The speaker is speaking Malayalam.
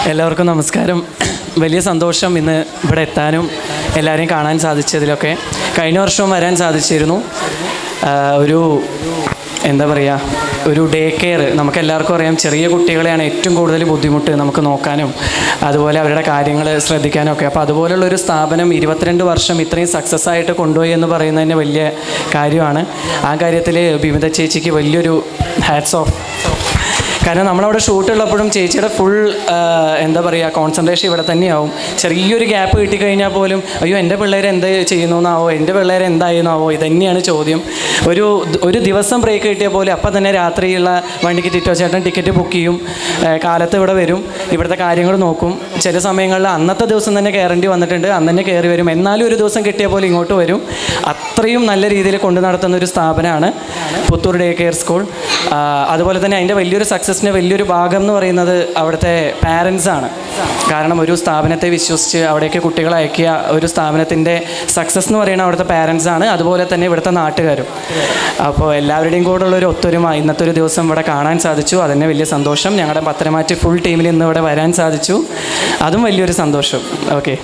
എല്ലാവർക്കും നമസ്കാരം. വലിയ സന്തോഷം ഇന്ന് ഇവിടെ എത്താനും എല്ലാവരെയും കാണാൻ സാധിച്ചതിലൊക്കെ. കഴിഞ്ഞ വർഷവും വരാൻ സാധിച്ചിരുന്നു. എന്താ പറയുക, ഒരു ഡേ കെയർ നമുക്കെല്ലാവർക്കും അറിയാം. ചെറിയ കുട്ടികളെയാണ് ഏറ്റവും കൂടുതൽ ബുദ്ധിമുട്ട് നമുക്ക് നോക്കാനും അതുപോലെ അവരുടെ കാര്യങ്ങൾ ശ്രദ്ധിക്കാനും ഒക്കെ. അപ്പോൾ അതുപോലുള്ളൊരു സ്ഥാപനം 22 വർഷം ഇത്രയും സക്സസ് ആയിട്ട് കൊണ്ടുപോയി എന്ന് പറയുന്നത് തന്നെ വലിയ കാര്യമാണ്. ആ കാര്യത്തിൽ ബിമിത ചേച്ചിക്ക് വലിയൊരു ഹാറ്റ്സ് ഓഫ്. കാരണം നമ്മളവിടെ ഷൂട്ടുള്ളപ്പോഴും ചേച്ചിയുടെ ഫുൾ എന്താ പറയുക കോൺസെൻട്രേഷൻ ഇവിടെ തന്നെയാവും. ചെറിയൊരു ഗ്യാപ്പ് കിട്ടിക്കഴിഞ്ഞാൽ പോലും അയ്യോ എൻ്റെ പിള്ളേർ എന്ത് ചെയ്യുന്നതാവോ, എൻ്റെ പിള്ളേർ എന്തായിരുന്നാവോ, ഇതന്നെയാണ് ചോദ്യം. ഒരു ദിവസം ബ്രേക്ക് കിട്ടിയാൽ പോലും അപ്പം തന്നെ രാത്രിയുള്ള വണ്ടിക്ക് ടിറ്റോ ചേട്ടൻ ടിക്കറ്റ് ബുക്ക് ചെയ്യും. കാലത്ത് ഇവിടെ വരും, ഇവിടുത്തെ കാര്യങ്ങൾ നോക്കും. ചില സമയങ്ങളിൽ അന്നത്തെ ദിവസം തന്നെ കയറേണ്ടി വന്നിട്ടുണ്ട്, അന്ന് തന്നെ കയറി വരും. എന്നാലും ഒരു ദിവസം കിട്ടിയ പോലെ ഇങ്ങോട്ട് വരും. അത്രയും നല്ല രീതിയിൽ കൊണ്ടു നടത്തുന്ന ഒരു സ്ഥാപനമാണ് പുത്തൂർ ഡേ കെയർ സ്കൂൾ. അതുപോലെ തന്നെ അതിൻ്റെ വലിയൊരു സക്സസിൻ്റെ വലിയൊരു ഭാഗം എന്ന് പറയുന്നത് അവിടുത്തെ പാരൻസാണ്. കാരണം ഒരു സ്ഥാപനത്തെ വിശ്വസിച്ച് അവിടേക്ക് കുട്ടികളെ അയക്കുക, ഒരു സ്ഥാപനത്തിൻ്റെ സക്സസ് എന്ന് പറയുന്നത് അവിടുത്തെ പാരൻസാണ്. അതുപോലെ തന്നെ ഇവിടുത്തെ നാട്ടുകാരും. അപ്പോൾ എല്ലാവരുടെയും കൂടെ ഉള്ളൊരു ഒത്തൊരുമ ഇന്നത്തെ ഒരു ദിവസം ഇവിടെ കാണാൻ സാധിച്ചു. അതിന് വലിയ സന്തോഷം. ഞങ്ങളുടെ പത്തനംതിട്ട ഫുൾ ടീമിൽ ഇന്ന് ഇവിടെ വരാൻ സാധിച്ചു. അതും വലിയൊരു സന്തോഷം. ഓക്കെ.